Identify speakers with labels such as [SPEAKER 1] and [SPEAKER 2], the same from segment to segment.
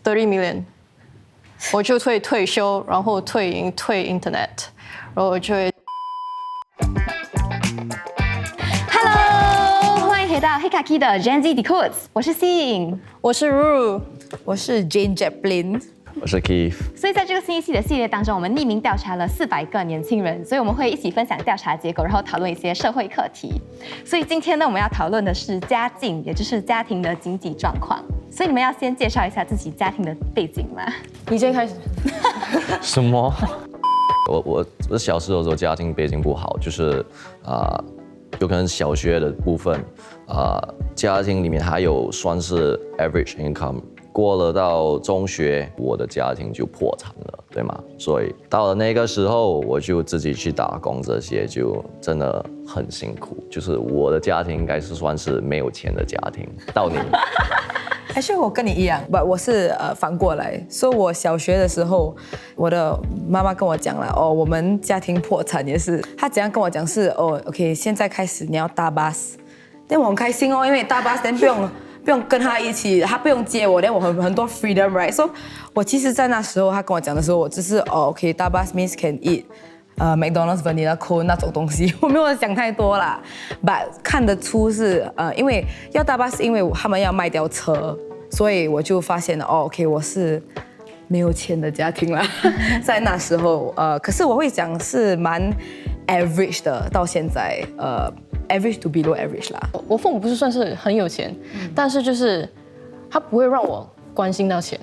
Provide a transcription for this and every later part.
[SPEAKER 1] 30 million， 我就会退休，然后退营退 Internet， 然后我就会。
[SPEAKER 2] Hello， 欢迎回到黑卡 Key 的 Gen Z Decodes， 我是 Xin，
[SPEAKER 1] 我是 Ruru，
[SPEAKER 3] 我是 Jane Japlin。
[SPEAKER 4] 我是 Keith。
[SPEAKER 2] 所以在这个新一期的系列当中，我们匿名调查了400个年轻人，所以我们会一起分享调查结果，然后讨论一些社会课题。所以今天呢，我们要讨论的是家境，也就是家庭的经济状况。所以你们要先介绍一下自己家庭的背景吗？
[SPEAKER 1] 你先开始。
[SPEAKER 4] 什么？我小时候的时候家庭背景不好，就是有可能小学的部分家庭里面还有算是 average income。过了到中学，我的家庭就破产了，对吗？所以到了那个时候，我就自己去打工，这些就真的很辛苦。就是我的家庭应该是算是没有钱的家庭。到你，
[SPEAKER 3] 还是我跟你一样，我是反过来。所以我小学的时候，我的妈妈跟我讲了，我们家庭破产也是。她怎样跟我讲是，OK， 现在开始你要搭 bus， 但我很开心哦，因为搭 bus 但不用跟他一起，他不用接我，但我很多 freedom right。So 我其实，在那时候他跟我讲的时候，我只是OK， 搭 bus means can eat McDonald's vanilla cone 那种东西，我没有想太多啦。But 看得出是因为要搭 bus， 因为他们要卖掉车，所以我就发现了OK， 我是没有钱的家庭啦。在那时候可是我会讲是蛮 average 的，到现在average to below average 啦。
[SPEAKER 1] 我父母不是算是很有钱，但是就是他不会让我关心到钱，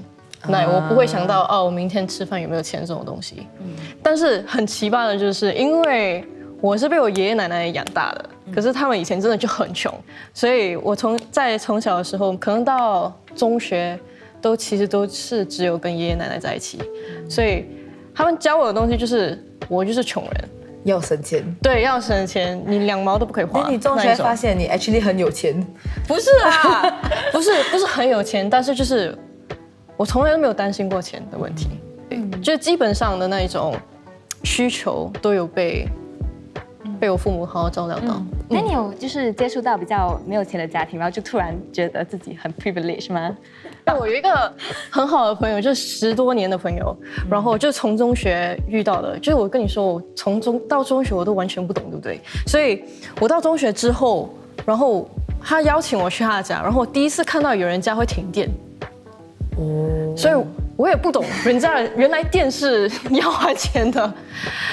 [SPEAKER 1] 那我不会想到我明天吃饭有没有钱这种东西。但是很奇葩的就是，因为我是被我爷爷奶奶养大的，可是他们以前真的就很穷，所以我从小的时候，可能到中学其实都是只有跟爷爷奶奶在一起，所以他们教我的东西就是我就是穷人。
[SPEAKER 3] 要省钱，
[SPEAKER 1] 对，要省钱，你2毛都不可以花。
[SPEAKER 3] 那你中学发现你 actually 很有钱？
[SPEAKER 1] 不是啦，不是很有钱，但是就是我从来都没有担心过钱的问题，就基本上的那一种需求都有被我父母好好照料到。
[SPEAKER 2] 那你有就是接触到比较没有钱的家庭，然后就突然觉得自己很 privileged 吗？
[SPEAKER 1] 我有一个很好的朋友，就是10多年的朋友，然后就从中学遇到的。就是我跟你说，我从到中学我都完全不懂，对不对？所以我到中学之后，然后他邀请我去他家，然后我第一次看到有人家会停电，所以我也不懂人家原来电是要花钱的，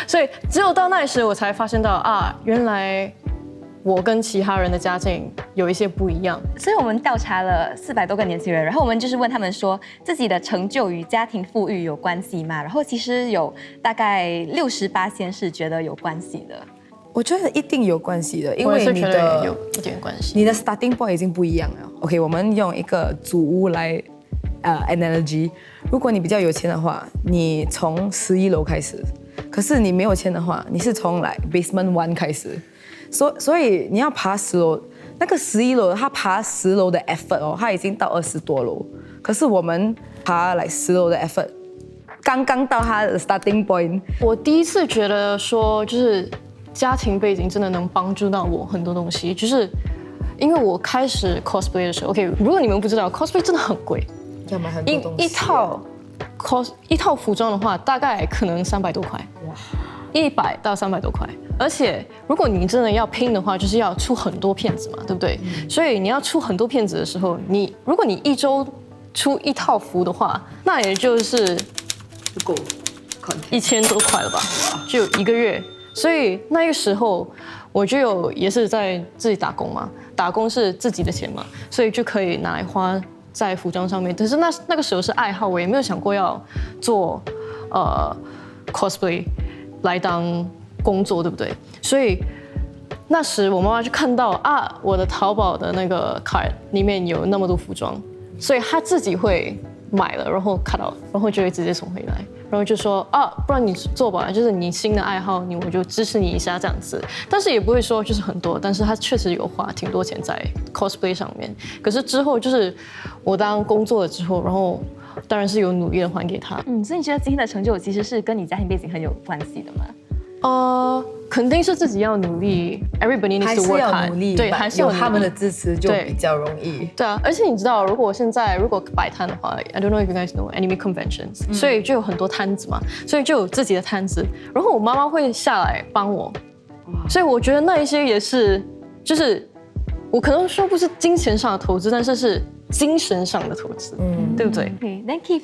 [SPEAKER 1] 所以只有到那时我才发现到原来我跟其他人的家境有一些不一样。
[SPEAKER 2] 所以我们调查了400多个年轻人，然后我们就是问他们说，自己的成就与家庭富裕有关系吗？然后其实有大概68%是觉得有关系的。
[SPEAKER 3] 我觉得一定有关系的，因为
[SPEAKER 1] 你的有一点关系。
[SPEAKER 3] 你的 starting point 已经不一样了。OK， 我们用一个祖屋来analogy。如果你比较有钱的话，你从11楼开始；可是你没有钱的话，你是从basement 1开始。所以你要爬10楼，那个11楼他爬10楼的 effort 他已经到20多楼，可是我们爬10楼的 effort， 刚刚到他的 starting point。
[SPEAKER 1] 我第一次觉得说，就是家庭背景真的能帮助到我很多东西，就是因为我开始 cosplay 的时候 ，OK， 如果你们不知道 cosplay 真的很贵，
[SPEAKER 3] 要买很多东西，
[SPEAKER 1] 一套服装的话，大概可能300多块，100到300多块。而且如果你真的要拼的话，就是要出很多片子嘛，对不对？所以你要出很多片子的时候，如果你1周出1套服的话，那也就是
[SPEAKER 3] 够
[SPEAKER 1] 1000多块了吧，就1个月。所以那个时候我就也是在自己打工嘛，打工是自己的钱嘛，所以就可以拿来花在服装上面。但是那个时候是爱好，我也没有想过要做cosplay 来当工作，对不对？所以那时我妈妈就看到我的淘宝的那个 cart 里面有那么多服装，所以她自己会买了，然后 cut out， 然后就会直接送回来，然后就说不然你做吧，就是你新的爱好，我就支持你一下这样子。但是也不会说就是很多，但是他确实有花挺多钱在 cosplay 上面。可是之后就是我当工作了之后，然后当然是有努力的还给他。
[SPEAKER 2] 所以你觉得今天的成就其实是跟你家庭背景很有关系的吗？
[SPEAKER 1] 肯定是自己要努力 ，everybody
[SPEAKER 3] 还
[SPEAKER 1] needs to
[SPEAKER 3] 是
[SPEAKER 1] work
[SPEAKER 3] 要
[SPEAKER 1] hard，
[SPEAKER 3] 努力，
[SPEAKER 1] 对，还是要
[SPEAKER 3] 有他们的
[SPEAKER 1] 努力
[SPEAKER 3] 支持就
[SPEAKER 1] 对
[SPEAKER 3] 比较容易。
[SPEAKER 1] 对啊，而且你知道，如果摆摊的话 ，I don't know if you guys know anime conventions，、所以就有很多摊子嘛，所以就有自己的摊子，然后我妈妈会下来帮我，所以我觉得那一些也是，就是我可能说不是金钱上的投资，但是是精神上的投资，对不对？
[SPEAKER 2] 对，那 Keith，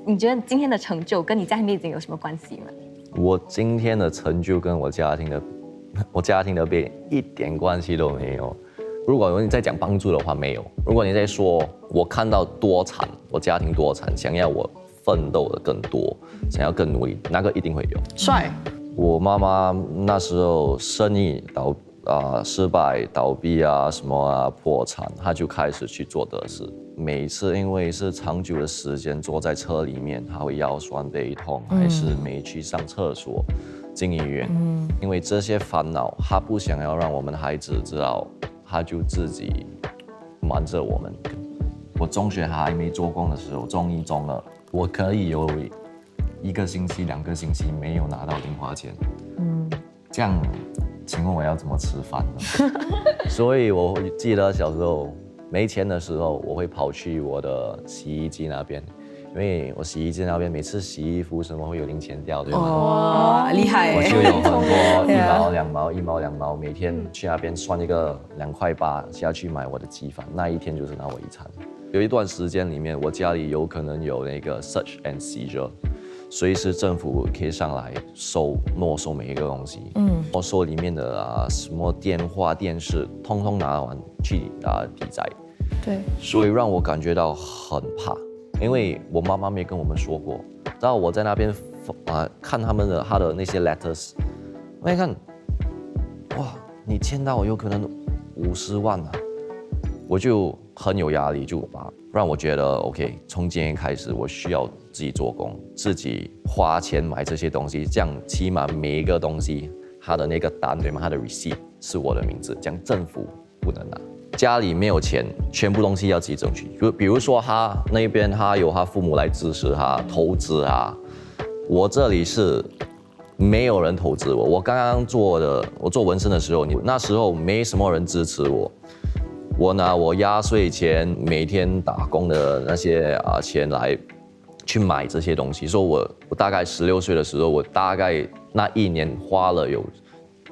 [SPEAKER 2] 你觉得今天的成就跟你家庭背景有什么关系吗？
[SPEAKER 4] 我今天的成就跟我家庭的背景一点关系都没有。如果你在讲帮助的话，没有。如果你在说我看到多惨，我家庭多惨，想要我奋斗的更多，想要更努力，那个一定会有。
[SPEAKER 1] 帅，
[SPEAKER 4] 我妈妈那时候生意失败、倒闭啊什么啊破产，她就开始去做的事。每次因为是长久的时间坐在车里面，她会腰酸背痛，还是没去上厕所，进医院。因为这些烦恼，她不想要让我们孩子知道，她就自己瞒着我们。我中学还没做工的时候，中一中二，我可以有1个星期、2个星期没有拿到零花钱。这样，请问我要怎么吃饭呢？所以我记得小时候没钱的时候，我会跑去我的洗衣机那边，因为我洗衣机那边每次洗衣服什么会有零钱掉，对吗？
[SPEAKER 3] 哇，厉害耶！
[SPEAKER 4] 我就有很多
[SPEAKER 3] 对
[SPEAKER 4] 1毛、2毛、1毛，每天去那边算一个2.8块下去买我的鸡饭，那一天就是拿我一餐。有一段时间里面，我家里有可能有那个 search and seizure。随时政府可以上来没收每一个东西，没收里面的什么电话、电视，通通拿完去抵债。
[SPEAKER 1] 对，
[SPEAKER 4] 所以让我感觉到很怕，因为我妈妈没跟我们说过。然后我在那边看他的那些 letters， 我一看，哇，你欠到有可能50万啊，我就很有压力，就让我觉得 OK， 从今天开始我需要自己做工，自己花钱买这些东西，这样起码每一个东西它的那个单对吗？它的 receipt 是我的名字，这样政府不能拿。家里没有钱，全部东西要自己争取。比如说他那边他有他父母来支持他投资啊，我这里是没有人投资我。我刚刚我做纹身的时候，那时候没什么人支持我。我拿我压岁钱每天打工的那些钱来去买这些东西，所以我大概16岁的时候，我大概那一年花了有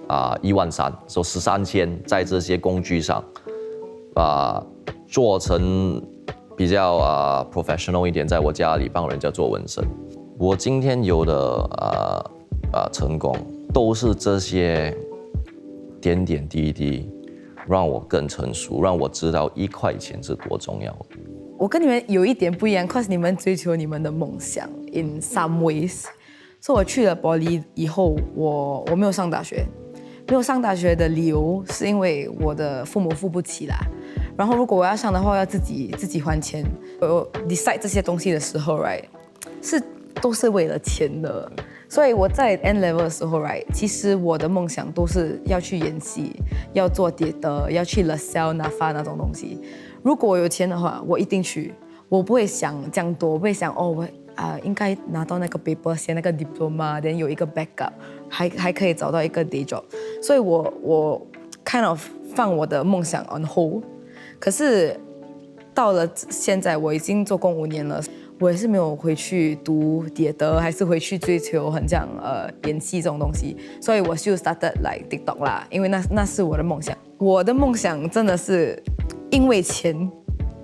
[SPEAKER 4] 1万3，所以13,000在这些工具上，做成比较professional 一点，在我家里帮人家做纹身。我今天有的成功，都是这些点点滴滴。让我更成熟，让我知道1块钱是多重要的。
[SPEAKER 3] 我跟你们有一点不一样 ，cause 你们追求你们的梦想 in some ways。所以我去了伯利以后，我没有上大学。没有上大学的理由是因为我的父母付不起啦。然后如果我要上的话，要自己还钱。我 decide 这些东西的时候 ，right， 都是为了钱的。所以我在 N level 的时候 ，right， 其实我的梦想都是要去演戏，要做跌的，要去 LaSalle、NAFA 那种东西。如果我有钱的话，我一定去。我不会想这样多，我不会想我应该拿到那个 paper 先那个 diploma， then 有一个 backup， 还可以找到一个 day job。所以我 kind of 放我的梦想 on hold。可是到了现在，我已经做工5年了。我也是没有回去读跌德，还是回去追求很像演戏这种东西，所以我就 started like TikTok 啦，因为那是我的梦想。我的梦想真的是因为钱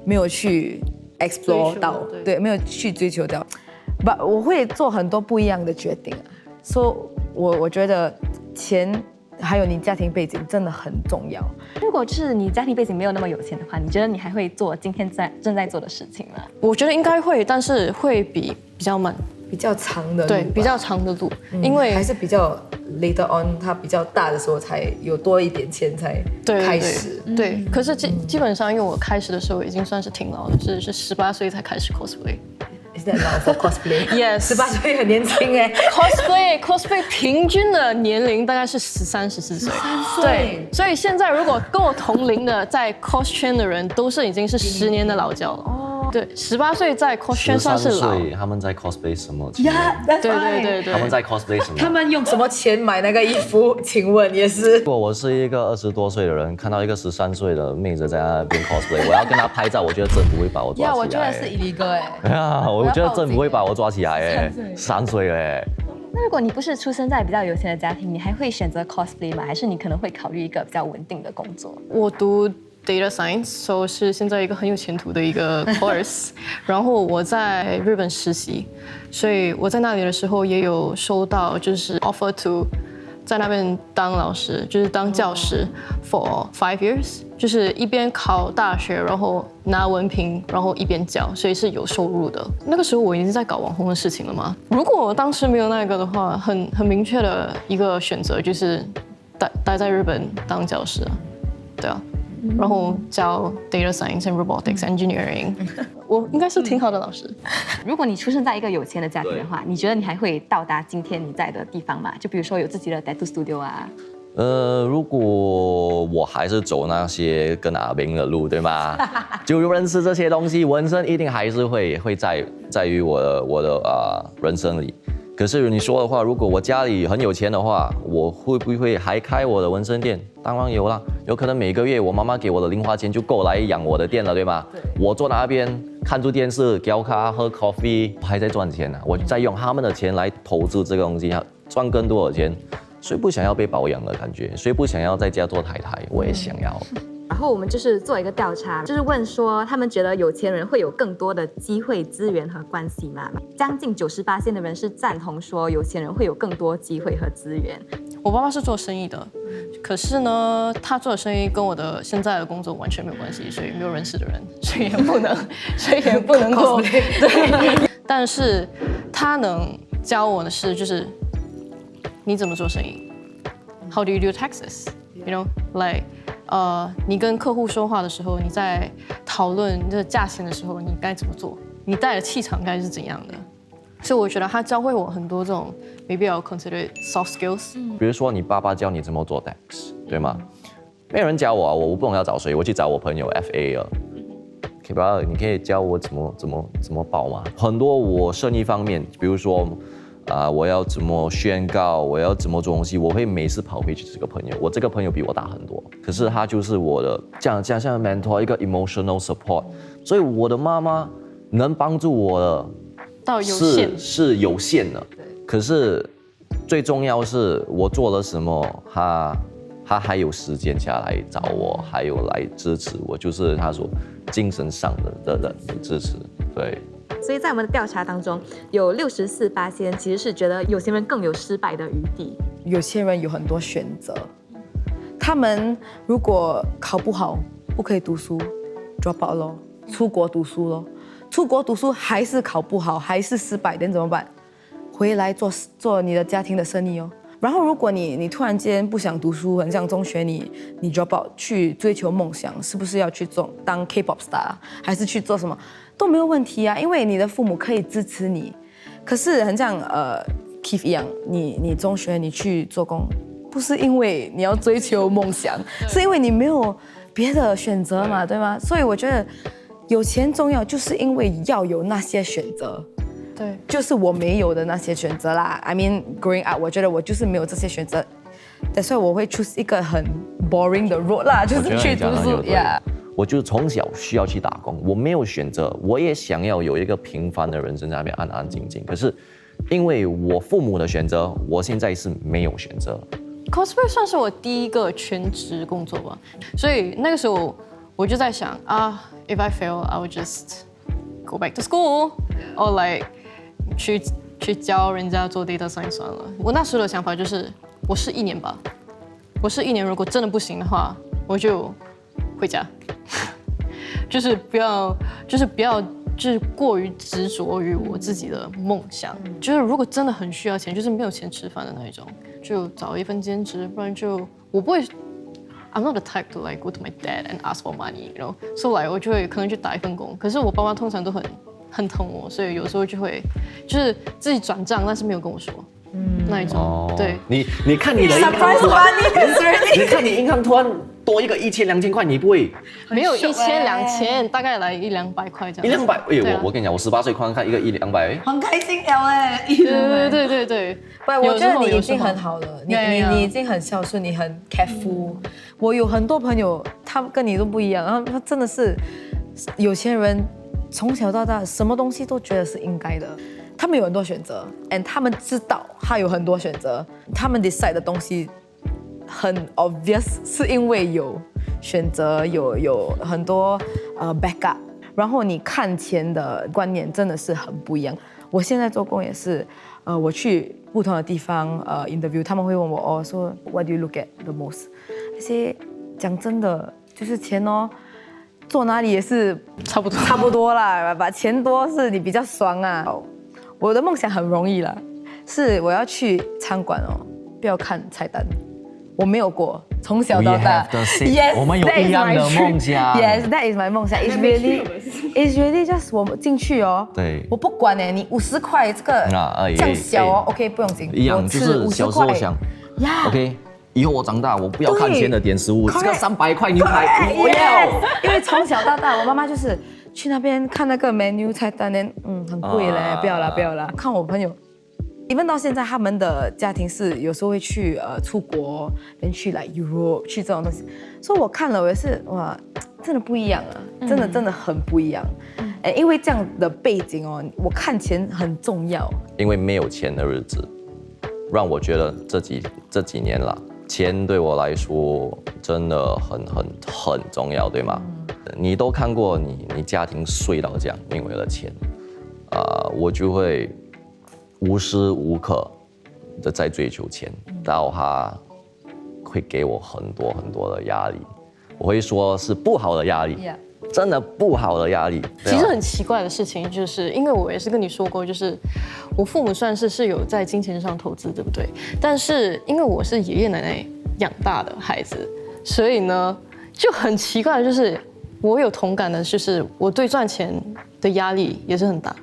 [SPEAKER 3] 没有去 explore 到，对，没有去追求到。But 我会做很多不一样的决定啊，所以我觉得钱还有你家庭背景真的很重要。
[SPEAKER 2] 如果就是你家庭背景没有那么有钱的话，你觉得你还会做今天正在做的事情吗？
[SPEAKER 1] 我觉得应该会，但是会比较慢，
[SPEAKER 3] 比较长的路，
[SPEAKER 1] 对，比较长的路，因为
[SPEAKER 3] 还是比较 later on， 它比较大的时候才有多一点钱才开始。
[SPEAKER 1] 对，可是基本上，因为我开始的时候已经算是挺老的，是18岁才开始 cosplay。Is
[SPEAKER 3] that now for cosplay?
[SPEAKER 1] Yes，
[SPEAKER 3] 18岁很年轻哎。
[SPEAKER 1] cosplay 平均的年龄大概是13、14岁。对，所以现在如果跟我同龄的在 cos 圈的人，都是已经是10年的老教了。对，18岁在 cos 圈算是老。
[SPEAKER 4] 岁他们在 cosplay 什么？
[SPEAKER 1] 对。
[SPEAKER 4] 他们在 cosplay 什么？
[SPEAKER 3] 他们用什么钱买那个衣服？请问也是。
[SPEAKER 4] 如果我是一个20多岁的人，看到一个13岁的妹子在那边 cosplay， 我要跟她拍照，我觉得政府会把我抓起来。
[SPEAKER 3] 我觉得是 illegal
[SPEAKER 4] 我觉得政府会把我抓起来3岁
[SPEAKER 2] 那如果你不是出生在比较有钱的家庭，你还会选择 cosplay 吗？还是你可能会考虑一个比较稳定的工作？
[SPEAKER 1] 我读 data science， 是现在一个很有前途的一个 course。然后我在日本实习，所以我在那里的时候也有收到就是 offer to 在那边当老师，就是当教师 for 5 years， 就是一边考大学，然后拿文凭，然后一边教，所以是有收入的。那个时候我已经在搞网红的事情了嘛。如果我当时没有那个的话，很明确的一个选择就是待在日本当教师，对啊。然后教 data science and robotics engineering， 我应该是挺好的老师。
[SPEAKER 2] 如果你出生在一个有钱的家庭的话，你觉得你还会到达今天你在的地方吗？就比如说有自己的 tattoo studio 啊。
[SPEAKER 4] 如果我还是走那些跟阿明的路，对吗？就认识这些东西，纹身一定还是会在于我的人生里。可是你说的话，如果我家里很有钱的话，我会不会还开我的纹身店？当然有啦，有可能每个月我妈妈给我的零花钱就够来养我的店了，对吗？对。我坐那边看住电视、嚼咖、喝 coffee， 还在赚钱呢。我在用他们的钱来投资这个东西，赚更多的钱。谁不想要被保养的感觉？谁不想要在家做太太？我也想要。
[SPEAKER 2] 然后我们就是做一个调查，就是问说他们觉得有钱人会有更多的机会、资源和关系吗？将近98%的人是赞同说有钱人会有更多机会和资源。
[SPEAKER 1] 我爸爸是做生意的，可是呢，他做的生意跟我的现在的工作完全没有关系，所以没有认识的人，所以也不能够对。但是他能教我的是，就是你怎么做生意 ？How do you do taxes? You know, like 你跟客户说话的时候，你在讨论这个价钱的时候，你该怎么做？你带的气场该是怎样的？所以我觉得他教会我很多这种 maybe I'll consider soft skills。
[SPEAKER 4] 比如说你爸爸教你怎么做 tax， 对吗？没有人教我啊，我不懂要找谁，我去找我朋友 FA 了。可以吧？你可以教我怎么报吗？很多我生意方面，比如说。我要怎么宣告？我要怎么做东西？我会每次跑回去这个朋友，我这个朋友比我大很多，可是他就是我的这样像 mentor 一个 emotional support， 所以我的妈妈能帮助我的
[SPEAKER 1] 到有限
[SPEAKER 4] 是有限的，可是最重要是我做了什么，他还有时间下来找我，还有来支持我，就是他说精神上的支持，对。
[SPEAKER 2] 所以在我们的调查当中，有64%其实是觉得有钱人更有失败的余地。
[SPEAKER 3] 有些人有很多选择，他们如果考不好，不可以读书 ，drop out 咯，出国读书咯，出国读书还是考不好，还是失败，那怎么办？回来做你的家庭的生意哦。然后如果你突然间不想读书，很像中学你 drop out 去追求梦想，是不是要去当 K-pop star， 还是去做什么都没有问题啊？因为你的父母可以支持你。可是很像Keith 一样，你中学你去做工，不是因为你要追求梦想，是因为你没有别的选择嘛，对吗？所以我觉得有钱重要，就是因为要有那些选择。
[SPEAKER 1] 对，
[SPEAKER 3] 就是我没有的那些选择啦。I mean, growing up， 我觉得我就是没有这些选择，所以我会 choose 一个很 boring 的 road 啦，就是去读书。
[SPEAKER 4] 我就从小需要去打工，我没有选择，我也想要有一个平凡的人生在那边安安静静。可是因为我父母的选择，我现在是没有选择。
[SPEAKER 1] cosplay 算是我第一个全职工作吧，所以那个时候我就在想if I fail, I will just go back to school or like去教人家做 data science 算了。我那时候的想法就是我试1年吧，我试1年，如果真的不行的话，我就回家，就是不要过于执着于我自己的梦想。就是如果真的很需要钱，就是没有钱吃饭的那一种，就找一份兼职，不然就我不会。I'm not the type to like go to my dad and ask for money, you know. So like 我就会可能去打一份工，可是我爸妈通常都很疼我，所以有时候就会就是自己转账，但是没有跟我说，那一种。对，
[SPEAKER 4] 你看你的银行突然，你看你银行突然多一个1000、2000块，你不会
[SPEAKER 1] 没有
[SPEAKER 3] 很
[SPEAKER 1] 1000、
[SPEAKER 3] 爽欸
[SPEAKER 1] 2000，大概来100-200块这样子。
[SPEAKER 4] 100-200？哎呦，
[SPEAKER 1] 对啊
[SPEAKER 4] 我跟你讲，我18岁看一个100-200，哎，
[SPEAKER 3] 很开心了哎。
[SPEAKER 1] 对，
[SPEAKER 3] 不，我觉得你已
[SPEAKER 1] 有时候
[SPEAKER 3] 经很好了，你
[SPEAKER 1] Yeah,
[SPEAKER 3] 你已经很孝顺，你很 careful。我有很多朋友，他们跟你都不一样，然后他真的是有钱人，从小到大什么东西都觉得是应该的。他们有很多选择，and 他们知道他有很多选择，他们 decide 的东西很 obvious， 是因为有选择，有很多backup。然后你看钱的观念真的是很不一样。我现在做工也是，我去不同的地方interview，他们会问我说 What do you look at the most？ 那些讲真的就是钱哦，做哪里也是
[SPEAKER 1] 差不多。
[SPEAKER 3] 差不多啦，把钱多是你比较爽啊。我的梦想很容易啦，是我要去餐馆哦，不要看菜单。我没有过，从小到大
[SPEAKER 4] We have the same- 我们有一样的梦想
[SPEAKER 3] Yes, that is my 梦想。It's really just 我们进去哦，
[SPEAKER 4] 对
[SPEAKER 3] 我不管哎，你50块这个
[SPEAKER 4] 哎
[SPEAKER 3] 这样小哦
[SPEAKER 4] 哎
[SPEAKER 3] ，OK 不用紧，
[SPEAKER 4] 一样，
[SPEAKER 3] 我吃
[SPEAKER 4] 就是小
[SPEAKER 3] 50块
[SPEAKER 4] 时候想
[SPEAKER 3] 呀
[SPEAKER 4] ，OK，以后我长大，我不要看钱的点食物，这
[SPEAKER 3] Correct
[SPEAKER 4] 个300块牛排我
[SPEAKER 3] Yes，
[SPEAKER 4] 要。
[SPEAKER 3] 因为从小到大，我妈妈就是去那边看那个 menu 菜单呢，很贵嘞，不要啦。看我朋友，even 到现在，他们的家庭是有时候会去出国，连去来 Europe 去这种东西，所以我看了我也是哇，真的不一样啊，真的很不一样。哎，因为这样的背景哦，我看钱很重要。
[SPEAKER 4] 因为没有钱的日子，让我觉得这几年了，钱对我来说真的很重要，对吗？你都看过你家庭睡到这样，因为了钱，我就会无时无刻的在追求钱，到他会给我很多的压力，我会说是不好的压力。
[SPEAKER 3] Yeah.
[SPEAKER 4] 真的不好的压力。对啊
[SPEAKER 1] 其实很奇怪的事情，就是因为我也是跟你说过，就是我父母算是有在金钱上投资，对不对？但是因为我是爷爷奶奶养大的孩子，所以呢就很奇怪的就是我有同感的，就是我对赚钱的压力也是很大。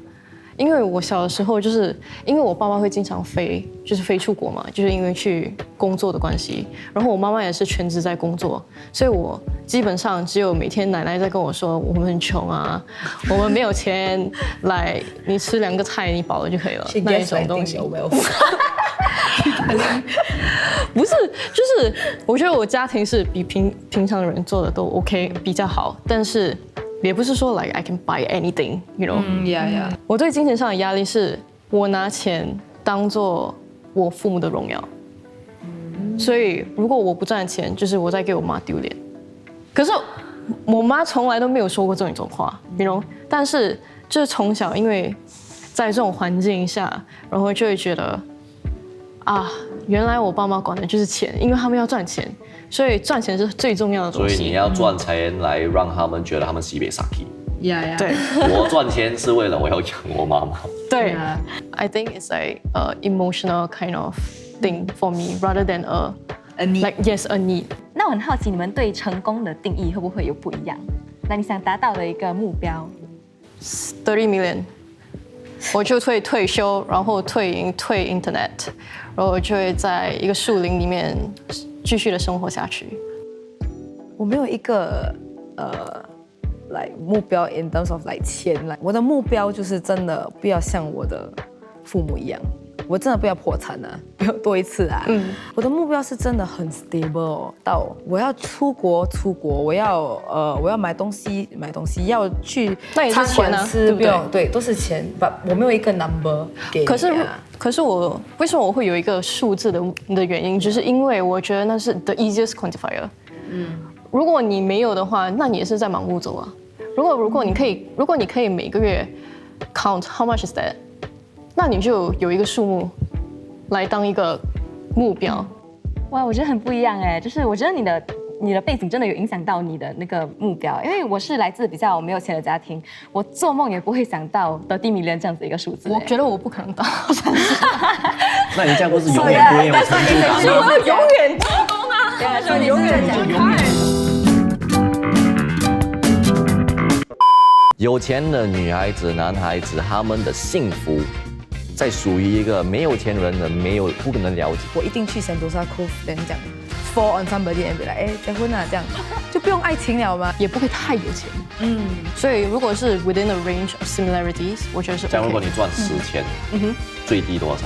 [SPEAKER 1] 因为我小的时候，就是因为我爸妈会经常飞，就是飞出国嘛，就是因为去工作的关系。然后我妈妈也是全职在工作，所以我基本上只有每天奶奶在跟我说，我们很穷啊，我们没有钱，来你吃2个菜你饱了就可以了，那一种东西。
[SPEAKER 3] 有没有？
[SPEAKER 1] 不是，就是我觉得我家庭是比平常的人做的都 OK 比较好，但是也不是说 like I can buy anything，you know。
[SPEAKER 3] 呀，
[SPEAKER 1] 我对金钱上的压力是，我拿钱当做我父母的荣耀，所以如果我不赚钱，就是我在给我妈丢脸。可是我妈从来都没有说过这种话，you know。但是就是从小，因为在这种环境下，然后就会觉得啊，原来我爸妈管的就是钱，因为他们要赚钱，所以赚钱是最重要的东
[SPEAKER 4] 所以你
[SPEAKER 1] 西。
[SPEAKER 4] 要赚钱来让他们觉得他们西北 saki。
[SPEAKER 3] 呀，
[SPEAKER 1] 对
[SPEAKER 4] 我赚钱是为了我要养我妈妈。
[SPEAKER 1] 对
[SPEAKER 3] Yeah.
[SPEAKER 1] I think it's like emotional kind of thing for me rather than
[SPEAKER 3] A need.
[SPEAKER 1] like yes a need。
[SPEAKER 2] 那我很好奇，你们对成功的定义会不会有不一样？那你想达到的一个目标
[SPEAKER 1] 30 million， 我就会退休，然后退 internet， 然后我就会在一个树林里面继续的生活下去。
[SPEAKER 3] 我没有一个like 目标 in terms of like 钱来，我的目标就是真的不要像我的父母一样，我真的不要破产啊，不要多一次啊。我的目标是真的很 stable 哦，到我要出国，我要买东西，要去
[SPEAKER 1] 那也是
[SPEAKER 3] 餐
[SPEAKER 1] 钱啊
[SPEAKER 3] 馆吃，
[SPEAKER 1] 对不对
[SPEAKER 3] 用对，都是钱，我没有一个 number 给你啊。
[SPEAKER 1] 可是我为什么我会有一个数字的原因，就是因为我觉得那是 the easiest quantifier。如果你没有的话，那你也是在盲目走啊。如果你可以每个月 count how much is that， 那你就有一个数目来当一个目标。
[SPEAKER 2] 哇，我觉得很不一样哎，就是我觉得你的背景真的有影响到你的那个目标，因为我是来自比较没有钱的家庭，我做梦也不会想到30 million这样子一个数字。
[SPEAKER 1] 我觉得我不可能到
[SPEAKER 4] 那你这样不是永远不会有成就感吗？
[SPEAKER 1] 永远成功啊！
[SPEAKER 3] 对啊，所以你永远
[SPEAKER 4] 有钱的女孩子、男孩子，他们的幸福，在属于一个没有钱人的不可能了解。
[SPEAKER 3] 我一定去仙多沙库，人讲 fall on somebody and be like， 哎，结婚啊，这样就不用爱情了吗？
[SPEAKER 1] 也不会太有钱。所以如果是 within a range of similarities，我觉得是 OK。
[SPEAKER 4] 假如如果你赚10,000，最低多少？